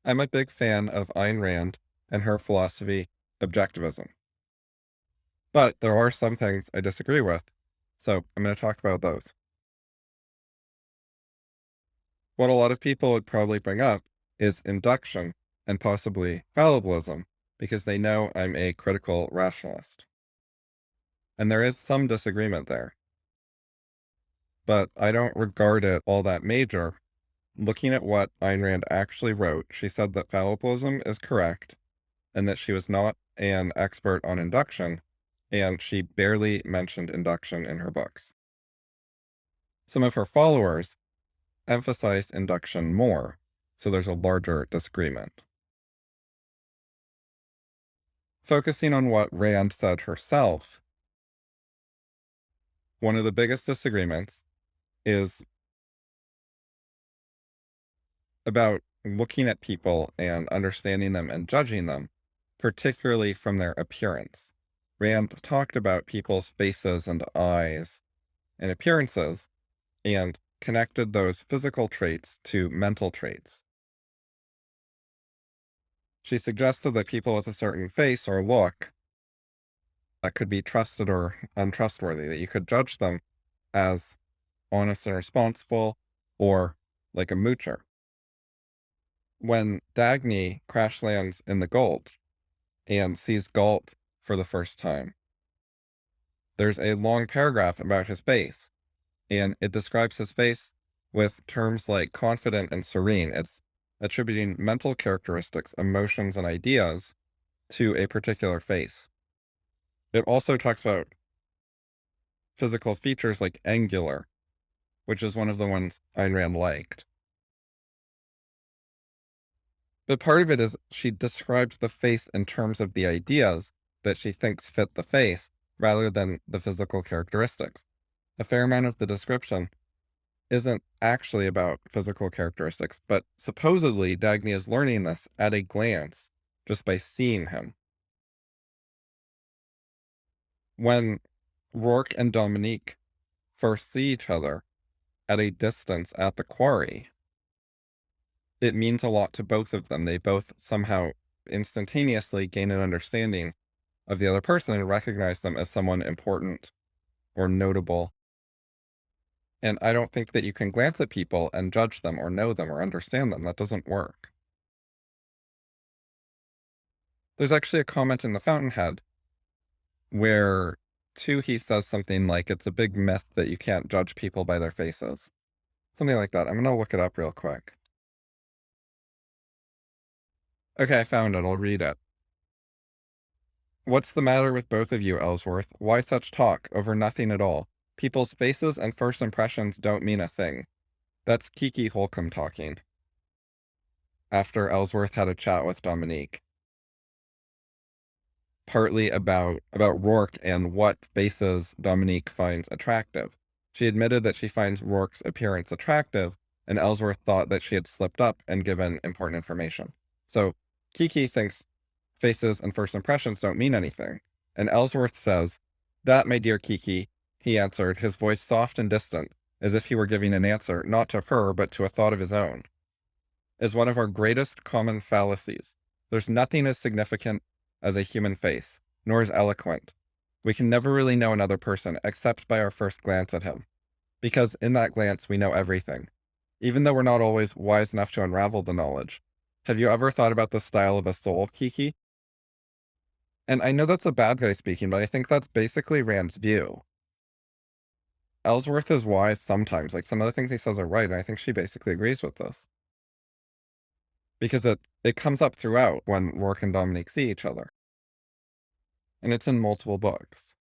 I'm a big fan of Ayn Rand and her philosophy, Objectivism. But there are some things I disagree with, so I'm going to talk about those. What a lot of people would probably bring up is induction and possibly fallibilism, because they know I'm a critical rationalist. And there is some disagreement there, but I don't regard it all that major. Looking at what Ayn Rand actually wrote, she said that fallibilism is correct and that she was not an expert on induction, and she barely mentioned induction in her books. Some of her followers emphasized induction more, so there's a larger disagreement. Focusing on what Rand said herself, one of the biggest disagreements is about looking at people and understanding them and judging them, particularly from their appearance. Rand talked about people's faces and eyes and appearances and connected those physical traits to mental traits. She suggested that people with a certain face or look that could be trusted or untrustworthy, that you could judge them as honest and responsible or like a moocher. When Dagny crash lands in the Gulch and sees Galt for the first time, there's a long paragraph about his face, and it describes his face with terms like confident and serene. It's attributing mental characteristics, emotions, and ideas to a particular face. It also talks about physical features like angular, which is one of the ones Ayn Rand liked. But part of it is she describes the face in terms of the ideas that she thinks fit the face rather than the physical characteristics. A fair amount of the description isn't actually about physical characteristics, but supposedly Dagny is learning this at a glance just by seeing him. When Rourke and Dominique first see each other at a distance at the quarry, it means a lot to both of them. They both somehow instantaneously gain an understanding of the other person and recognize them as someone important or notable. And I don't think that you can glance at people and judge them or know them or understand them. That doesn't work. There's actually a comment in The Fountainhead where he says something like, it's a big myth that you can't judge people by their faces. Something like that. I'm going to look it up real quick. Okay, I found it. I'll read it. What's the matter with both of you, Ellsworth? Why such talk over nothing at all? People's faces and first impressions don't mean a thing. That's Kiki Holcomb talking, after Ellsworth had a chat with Dominique. Partly about Rourke and what faces Dominique finds attractive. She admitted that she finds Rourke's appearance attractive, and Ellsworth thought that she had slipped up and given important information. So Kiki thinks faces and first impressions don't mean anything. And Ellsworth says, "That, my dear Kiki," he answered, his voice soft and distant, as if he were giving an answer not to her but to a thought of his own, "is one of our greatest common fallacies. There's nothing as significant as a human face, nor as eloquent. We can never really know another person except by our first glance at him, because in that glance we know everything, even though we're not always wise enough to unravel the knowledge. Have you ever thought about the style of a soul, Kiki?" And I know that's a bad guy speaking, but I think that's basically Rand's view. Ellsworth is wise sometimes, like some of the things he says are right, and I think she basically agrees with this. Because it comes up throughout when Rourke and Dominique see each other. And it's in multiple books.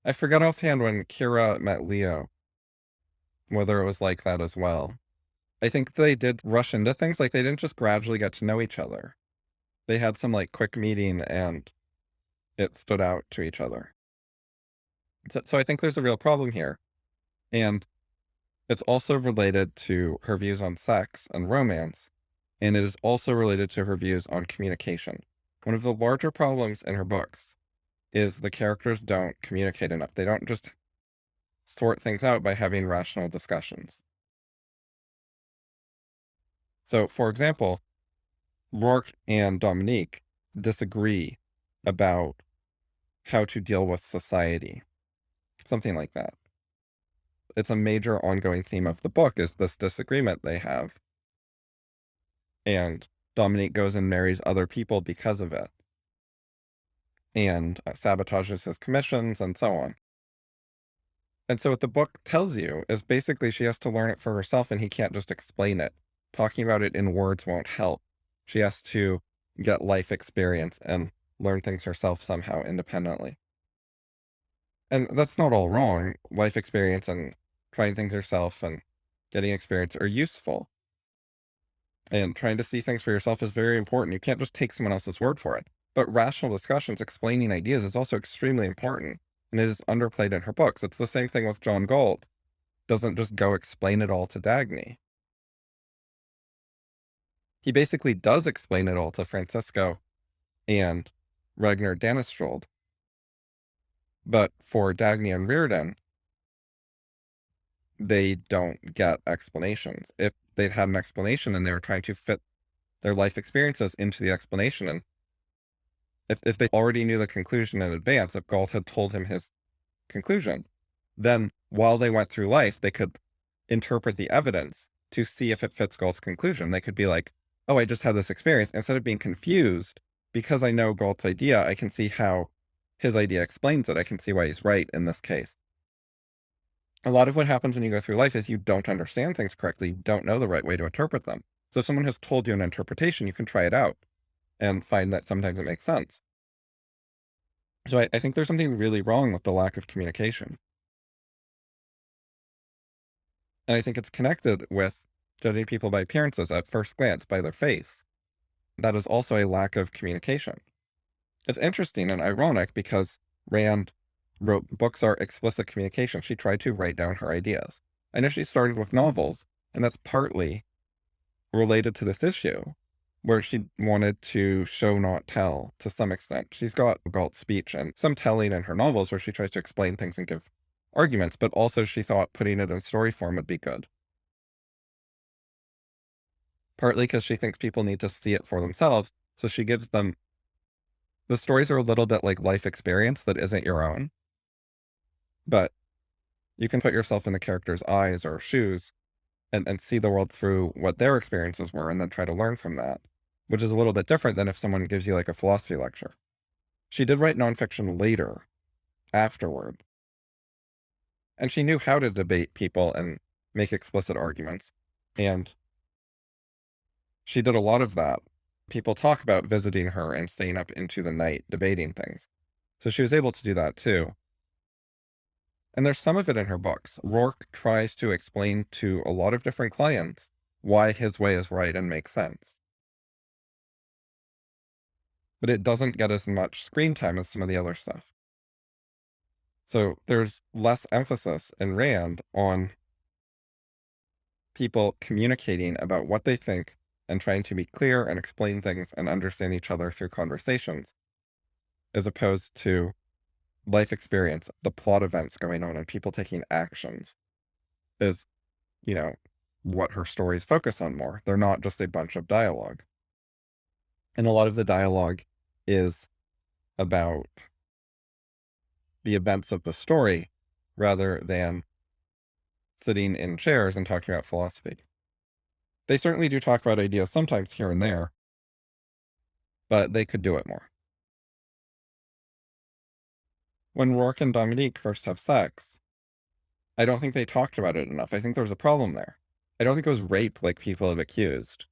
I forget offhand when Kira met Leo, whether it was like that as well. I think they did rush into things, like they didn't just gradually get to know each other. They had some like quick meeting and it stood out to each other. So I think there's a real problem here. And it's also related to her views on sex and romance, and it is also related to her views on communication. One of the larger problems in her books is the characters don't communicate enough. They don't just sort things out by having rational discussions. So, for example, Rourke and Dominique disagree about how to deal with society, something like that. It's a major ongoing theme of the book is this disagreement they have. And Dominique goes and marries other people because of it and sabotages his commissions and so on. And so what the book tells you is basically she has to learn it for herself and he can't just explain it. Talking about it in words won't help. She has to get life experience and learn things herself somehow independently. And that's not all wrong. Life experience and trying things yourself and getting experience are useful. And trying to see things for yourself is very important. You can't just take someone else's word for it. But rational discussions, explaining ideas is also extremely important. And it is underplayed in her books. It's the same thing with John Galt. Doesn't just go explain it all to Dagny. He basically does explain it all to Francisco and Ragnar Danestrold. But for Dagny and Reardon, they don't get explanations. If they'd had an explanation and they were trying to fit their life experiences into the explanation, and if they already knew the conclusion in advance, if Galt had told him his conclusion, then while they went through life, they could interpret the evidence to see if it fits Galt's conclusion. They could be like, oh, I just had this experience. Instead of being confused, because I know Galt's idea, I can see how his idea explains it. I can see why he's right in this case. A lot of what happens when you go through life is you don't understand things correctly. You don't know the right way to interpret them. So if someone has told you an interpretation, you can try it out and find that sometimes it makes sense. So I think there's something really wrong with the lack of communication. And I think it's connected with judging people by appearances at first glance, by their face. That is also a lack of communication. It's interesting and ironic because Rand wrote books are explicit communication. She tried to write down her ideas. I know she started with novels, and that's partly related to this issue, where she wanted to show, not tell, to some extent. She's got Galt's speech and some telling in her novels where she tries to explain things and give arguments, but also she thought putting it in story form would be good. Partly because she thinks people need to see it for themselves, so she gives them the stories are a little bit like life experience that isn't your own, but you can put yourself in the character's eyes or shoes and see the world through what their experiences were and then try to learn from that, which is a little bit different than if someone gives you like a philosophy lecture. She did write nonfiction later, afterward, and she knew how to debate people and make explicit arguments. And she did a lot of that. People talk about visiting her and staying up into the night debating things. So she was able to do that too. And there's some of it in her books. Rourke tries to explain to a lot of different clients why his way is right and makes sense. But it doesn't get as much screen time as some of the other stuff. So there's less emphasis in Rand on people communicating about what they think and trying to be clear and explain things and understand each other through conversations, as opposed to life experience, the plot events going on and people taking actions is, what her stories focus on more. They're not just a bunch of dialogue. And a lot of the dialogue is about the events of the story rather than sitting in chairs and talking about philosophy. They certainly do talk about ideas sometimes here and there, but they could do it more. When Rourke and Dominique first have sex, I don't think they talked about it enough. I think there's a problem there. I don't think it was rape like people have accused.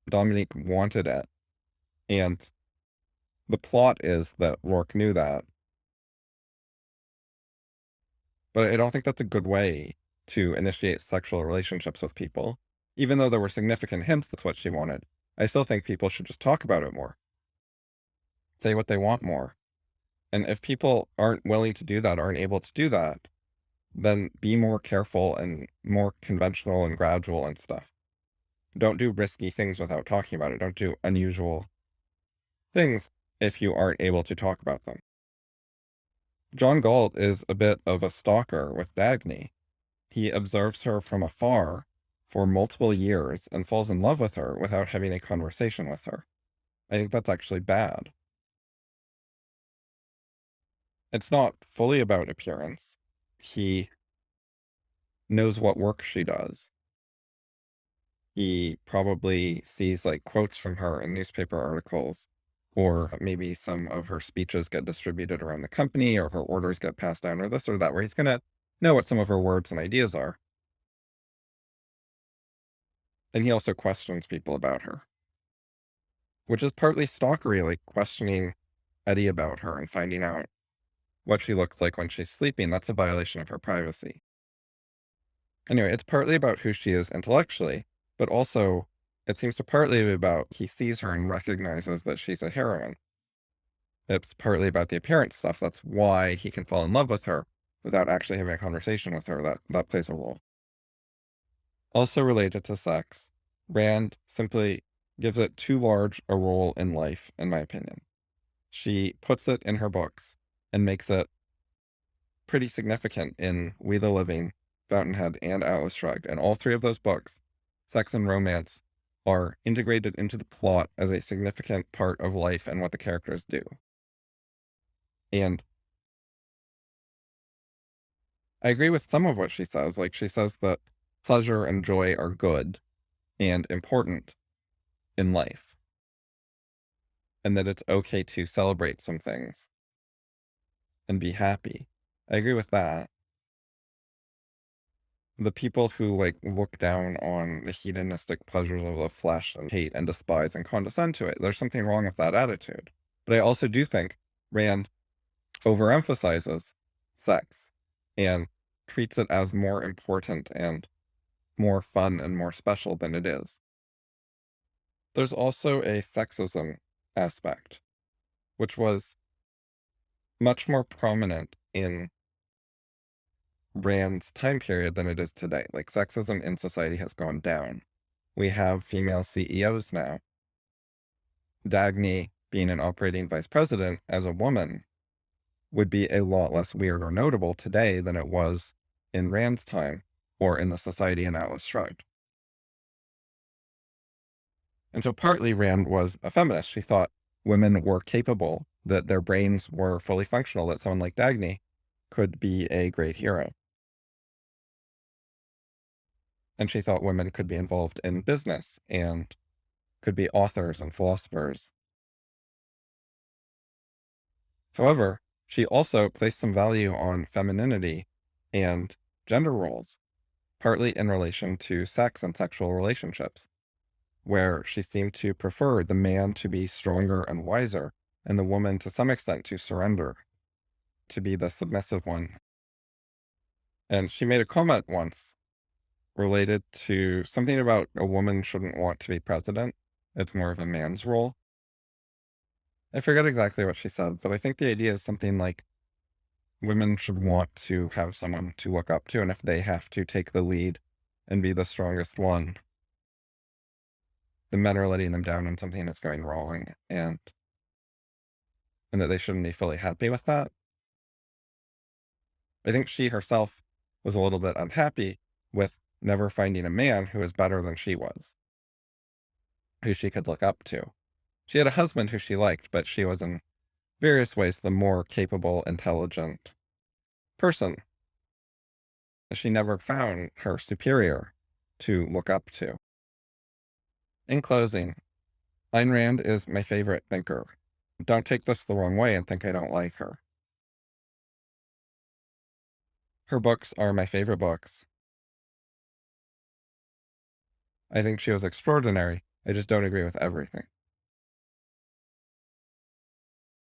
Dominique wanted it. And the plot is that Rourke knew that. But I don't think that's a good way to initiate sexual relationships with people. Even though there were significant hints that's what she wanted, I still think people should just talk about it more. Say what they want more. And if people aren't willing to do that, aren't able to do that, then be more careful and more conventional and gradual and stuff. Don't do risky things without talking about it. Don't do unusual things if you aren't able to talk about them. John Galt is a bit of a stalker with Dagny. He observes her from afar for multiple years and falls in love with her without having a conversation with her. I think that's actually bad. It's not fully about appearance. He knows what work she does. He probably sees like quotes from her in newspaper articles, or maybe some of her speeches get distributed around the company, or her orders get passed down, or this or that, where he's going to know what some of her words and ideas are. And he also questions people about her, which is partly stalkery, like questioning Eddie about her and finding out what she looks like when she's sleeping. That's a violation of her privacy. Anyway, it's partly about who she is intellectually, but also it seems to partly be about he sees her and recognizes that she's a heroine. It's partly about the appearance stuff. That's why he can fall in love with her without actually having a conversation with her. That plays a role. Also related to sex, Rand simply gives it too large a role in life, in my opinion. She puts it in her books and makes it pretty significant in We the Living, Fountainhead, and Atlas Shrugged. And all three of those books, sex and romance, are integrated into the plot as a significant part of life and what the characters do. And I agree with some of what she says. Like, she says that pleasure and joy are good and important in life, and that it's okay to celebrate some things and be happy. I agree with that. The people who like look down on the hedonistic pleasures of the flesh and hate and despise and condescend to it, there's something wrong with that attitude. But I also do think Rand overemphasizes sex and treats it as more important and more fun and more special than it is. There's also a sexism aspect, which was much more prominent in Rand's time period than it is today. Like, sexism in society has gone down. We have female CEOs now. Dagny, being an operating vice president as a woman, would be a lot less weird or notable today than it was in Rand's time or in the Society in Atlas Shrugged. And so partly Rand was a feminist. She thought women were capable, that their brains were fully functional, that someone like Dagny could be a great hero. And she thought women could be involved in business and could be authors and philosophers. However, she also placed some value on femininity and gender roles, partly in relation to sex and sexual relationships, where she seemed to prefer the man to be stronger and wiser, and the woman to some extent to surrender, to be the submissive one. And she made a comment once related to something about a woman shouldn't want to be president. It's more of a man's role. I forget exactly what she said, but I think the idea is something like women should want to have someone to look up to, and if they have to take the lead and be the strongest one, the men are letting them down on something that's going wrong, and that they shouldn't be fully happy with that. I think she herself was a little bit unhappy with never finding a man who was better than she was, who she could look up to. She had a husband who she liked, but she was in various ways the more capable, intelligent person. She never found her superior to look up to. In closing, Ayn Rand is my favorite thinker. Don't take this the wrong way and think I don't like her. Her books are my favorite books. I think she was extraordinary. I just don't agree with everything.